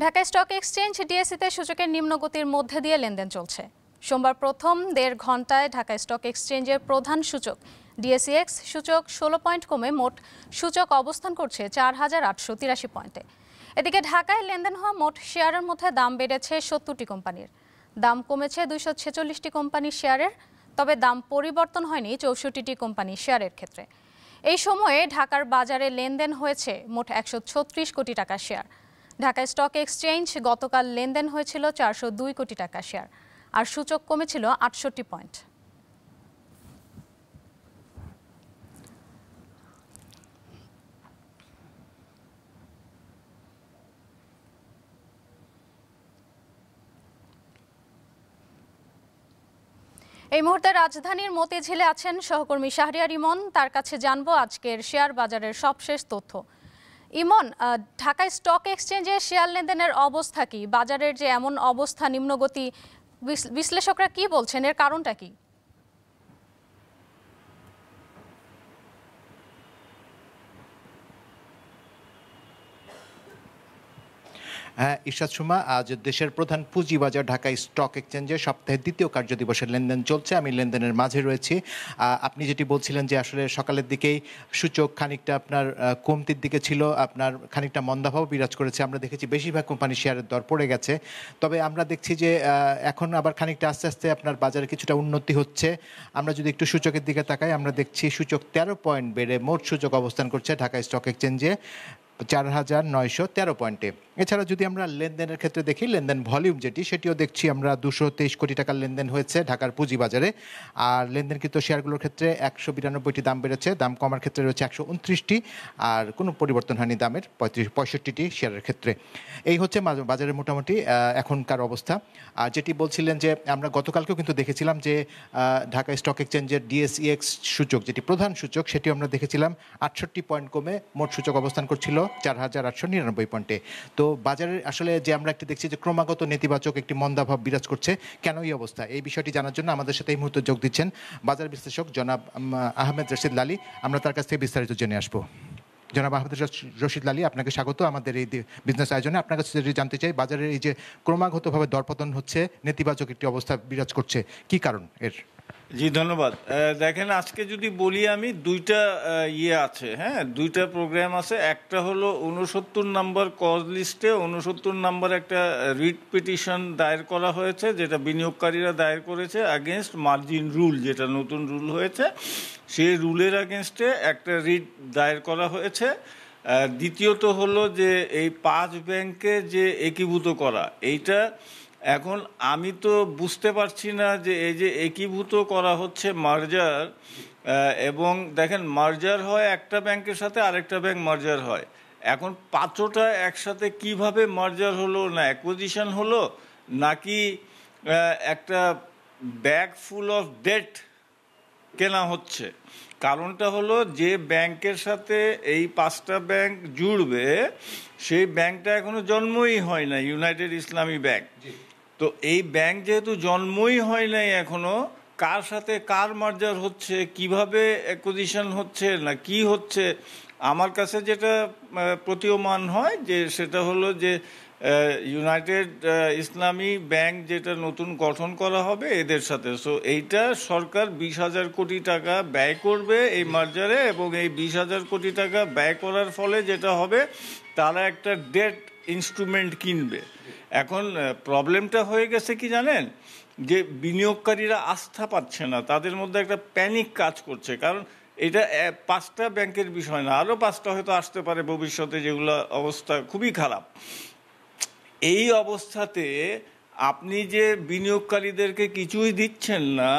Dhaka stock exchange ডিএসইতে সূচকের নিম্ন গতির মধ্যে দিয়ে লেনদেন চলছে। সোমবার প্রথম 1.5 ঘন্টায় ঢাকা স্টক এক্সচেঞ্জের প্রধান সূচক ডিএসইএক্স সূচক 16 পয়েন্ট কমে মোট সূচক অবস্থান করছে 4883 পয়েন্টে। এদিকে ঢাকায় লেনদেন হওয়া মোট শেয়ারের মধ্যে দাম বেড়েছে 70টি কোম্পানির, দাম কমেছে 246টি কোম্পানির শেয়ারের, তবে দাম পরিবর্তন হয়নি 64টি কোম্পানির শেয়ারের ক্ষেত্রে। এই সময়ে ঢাকার বাজারে লেনদেন হয়েছে মোট 136 কোটি টাকা শেয়ার। ঢাকা স্টক এক্সচেঞ্জ গতকাল লেনদেন হয়েছিল 402 কোটি টাকা শেয়ার, আর সূচক কমেছিল 68 পয়েন্ট। এই মুহূর্তে রাজধানীর মতিঝিলে আছেন সহকর্মী শাহরিয়ার ইমন, তার কাছে জানবো আজকের শেয়ার বাজারের সবশেষ তথ্য। ইমন, ঢাকা স্টক এক্সচেঞ্জে শেয়ার লেনদেনের অবস্থা কি? বাজারের যে এমন অবস্থা, নিম্নগতি, বিশ্লেষকরা কি বলছেন, এর কারণটা কি? হ্যাঁ ইরশাদ সুমা, আজ দেশের প্রধান পুঁজিবাজার ঢাকা স্টক এক্সচেঞ্জে সপ্তাহের দ্বিতীয় কার্যদিবসের লেনদেন চলছে। আমি লেনদেনের মাঝে রয়েছি। আপনি যেটি বলছিলেন যে আসলে সকালের দিকেই সূচক খানিকটা আপনার কমতির দিকে ছিল, আপনার খানিকটা মন্দাভাব বিরাজ করেছে। আমরা দেখেছি বেশিরভাগ কোম্পানির শেয়ারের দর পড়ে গেছে, তবে আমরা দেখছি যে এখন আবার খানিকটা আস্তে আস্তে আপনার বাজারে কিছুটা উন্নতি হচ্ছে। আমরা যদি একটু সূচকের দিকে তাকাই, আমরা দেখছি সূচক 13 পয়েন্ট বেড়ে মোট সূচক অবস্থান করছে ঢাকা স্টক এক্সচেঞ্জে 4913 পয়েন্টে। এছাড়া যদি আমরা লেনদেনের ক্ষেত্রে দেখি, লেনদেন ভলিউম সেটিও দেখছি আমরা 223 কোটি টাকার লেনদেন হয়েছে ঢাকার পুঁজিবাজারে। আর লেনদেনকৃত শেয়ারগুলোর ক্ষেত্রে 192টি দাম বেড়েছে, দাম কমার ক্ষেত্রে রয়েছে 129টি, আর কোনো পরিবর্তন হয়নি দামের 65টি শেয়ারের ক্ষেত্রে। এই হচ্ছে বাজারের মোটামুটি এখনকার অবস্থা। আর যেটি বলছিলেন যে আমরা গতকালকেও কিন্তু দেখেছিলাম যে ঢাকা স্টক এক্সচেঞ্জের ডিএসইএক্স সূচক, যেটি প্রধান সূচক, সেটিও আমরা দেখেছিলাম 68 পয়েন্ট কমে মোট সূচক অবস্থান করছিল 4899 পয়েন্টে। তো বাজারের আসলে যে আমরা একটি দেখছি যে ক্রমাগত নেতিবাচক একটি মন্দাভাব বিরাজ করছে। কেন এই অবস্থা, এই বিষয়টি জানার জন্য আমাদের সাথে এই মুহূর্তে যোগ দিচ্ছেন বাজার বিশ্লেষক জনাব আহমেদ রশিদ লালী। আমরা তার কাছ থেকে বিস্তারিত জেনে আসবো। জনাব আহমেদ রশিদ লালী, আপনাকে স্বাগত আমাদের এই বিজনেস আয়োজনে। আপনার কাছে যদি জানতে চাই, বাজারের এই যে ক্রমাগতভাবে দরপতন হচ্ছে, নেতিবাচক একটি অবস্থা বিরাজ করছে, কি কারণ এর? জি ধন্যবাদ। দেখেন, আজকে যদি বলি আমি দুইটা আছে, হ্যাঁ, দুইটা প্রোগ্রাম আছে। একটা হলো 69 নম্বর কজ লিস্টে 69 নম্বর একটা রিট পিটিশন দায়ের করা হয়েছে, যেটা বিনিয়োগকারীরা দায়ের করেছে আগেনস্ট মার্জিন রুল, যেটা নতুন রুল হয়েছে, সেই রুলের আগেনস্টে একটা রিট দায়ের করা হয়েছে। দ্বিতীয়ত হলো যে এই 5 ব্যাংকে যে একীভূত করা, এইটা এখন আমি তো বুঝতে পারছি না যে এই যে একীভূত করা হচ্ছে মার্জার, এবং দেখেন মার্জার হয় একটা ব্যাংকের সাথে আরেকটা ব্যাংক মার্জার হয়। এখন 5টা একসাথে কিভাবে মার্জার হলো, না অ্যাকুইজিশন হলো, নাকি একটা ব্যাগ ফুল অফ ডেট কেনা হচ্ছে? কারণটা হলো যে ব্যাংকের সাথে এই 5টা ব্যাংক জুড়বে, সেই ব্যাংকটা এখনো জন্মই হয় না, ইউনাইটেড ইসলামী ব্যাংক। তো এই ব্যাংক যেহেতু জন্মই হয় নাই এখনো, কার সাথে কার মার্জার হচ্ছে, কিভাবে অ্যাকুইজিশন হচ্ছে, না কি হচ্ছে, আমার কাছে যেটা প্রতীয়মান হয় যে সেটা হলো যে ইউনাইটেড ইসলামী ব্যাংক যেটা নতুন গঠন করা হবে এদের সাথে। সো এইটা সরকার 20,000 কোটি টাকা ব্যয় করবে এই মার্জারে, এবং এই 20,000 কোটি টাকা ব্যয় করার ফলে যেটা হবে, তারা একটা ডেট ইনস্ট্রুমেন্ট কিনবে। এখন প্রবলেমটা হয়ে গেছে কি জানেন, যে বিনিয়োগকারীরা আস্থা পাচ্ছে না, তাদের মধ্যে একটা প্যানিক কাজ করছে। কারণ এটা 5টা ব্যাংকের বিষয় না, আরও 5টা হয়তো আসতে পারে ভবিষ্যতে, যেগুলো অবস্থা খুবই খারাপ। এই অবস্থাতে আপনি যে বিনিয়োগকারীদেরকে কিছুই দিচ্ছেন না,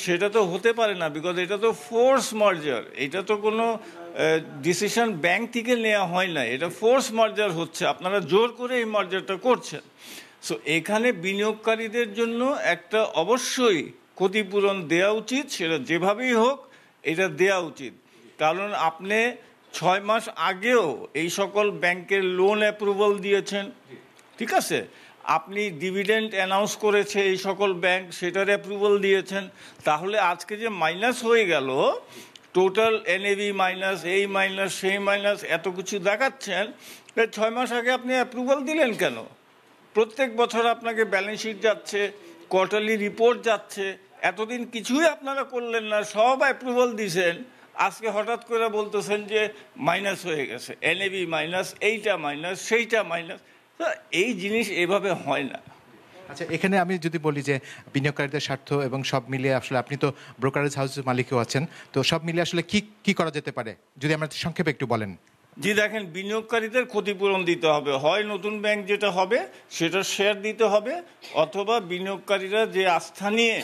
সেটা তো হতে পারে না, বিকজ এটা তো ফোর্স মার্জার, এটা তো কোনো ডিসিশন ব্যাংক থেকে নেওয়া হয় না, এটা ফোর্স মার্জার হচ্ছে, আপনারা জোর করে এই মার্জারটা করছেন। সো এখানে বিনিয়োগকারীদের জন্য একটা অবশ্যই ক্ষতিপূরণ দেওয়া উচিত, সেটা যেভাবেই হোক এটা দেওয়া উচিত। কারণ আপনি 6 মাস আগেও এই সকল ব্যাংকের লোন অ্যাপ্রুভাল দিয়েছেন, ঠিক আছে, আপনি ডিভিডেন্ড অ্যানাউন্স করেছে এই সকল ব্যাংক, সেটার অ্যাপ্রুভাল দিয়েছেন। তাহলে আজকে যে মাইনাস হয়ে গেল, টোটাল এনএভি মাইনাস, এই মাইনাস সেই মাইনাস, এত কিছু দেখাচ্ছেন, 6 মাস আগে আপনি অ্যাপ্রুভাল দিলেন কেন? প্রত্যেক বছর আপনাকে ব্যালেন্স শিট যাচ্ছে, কোয়ার্টারলি রিপোর্ট যাচ্ছে, এতদিন কিছুই আপনারা করলেন না, সব অ্যাপ্রুভাল দিয়েছেন, আজকে হঠাৎ করে বলতেছেন যে মাইনাস হয়ে গেছে, এনএবি মাইনাস, এইটা মাইনাস, সেইটা মাইনাস। এই জিনিস এভাবে হয় না। আচ্ছা, এখানে আমি যদি বলি যে বিনিয়োগকারীদের স্বার্থ এবং সব মিলিয়ে আসলে আপনি তো ব্রোকারেজ হাউসের মালিকও আছেন, তো সব মিলিয়ে আসলে কি করা যেতে পারে যদি আমরা সংক্ষেপে একটু বলেন। জি দেখেন, বিনিয়োগকারীদের ক্ষতিপূরণ দিতে হবে, হয় নতুন ব্যাংক যেটা হবে সেটা শেয়ার দিতে হবে, অথবা বিনিয়োগকারীরা যে আস্থা নিয়ে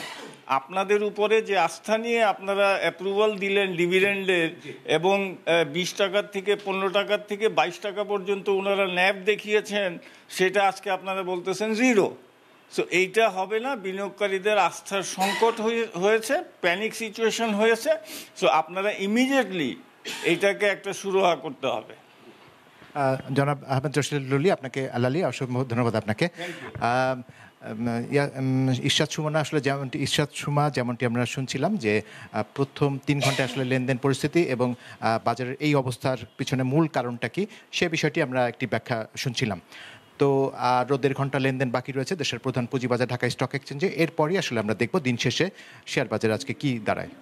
আপনাদের উপরে যে আস্থা নিয়ে আপনারা অ্যাপ্রুভাল দিলেন ডিভিডেন্ডের, এবং 20 টাকার থেকে 15 টাকার থেকে 22 টাকা পর্যন্ত ওনারা ন্যাব দেখিয়েছেন, সেটা আজকে আপনারা বলতেছেন জিরো। সো এইটা হবে না, বিনিয়োগকারীদের আস্থার সংকট হয়েছে, প্যানিক সিচুয়েশন হয়েছে। সো আপনারা ইমিডিয়েটলি এইটাকে একটা সুরাহা করতে হবে। জনাব আহমেদ রশিদ লুলি, আপনাকে লালি অসংখ্য ধন্যবাদ আপনাকে। ইরশাদ সুমনা, আসলে যেমনটি ইরশাদ সুমা যেমনটি আমরা শুনছিলাম যে প্রথম 3 ঘন্টায় আসলে লেনদেন পরিস্থিতি এবং বাজারের এই অবস্থার পিছনে মূল কারণটা কি সে বিষয়টি আমরা একটি ব্যাখ্যা শুনছিলাম। তো আরও 1.5 ঘন্টা লেনদেন বাকি রয়েছে দেশের প্রধান পুঁজিবাজার ঢাকা স্টক এক্সচেঞ্জে। এরপরই আসলে আমরা দেখব দিন শেষে শেয়ার বাজারে আজকে কি দাঁড়ায়।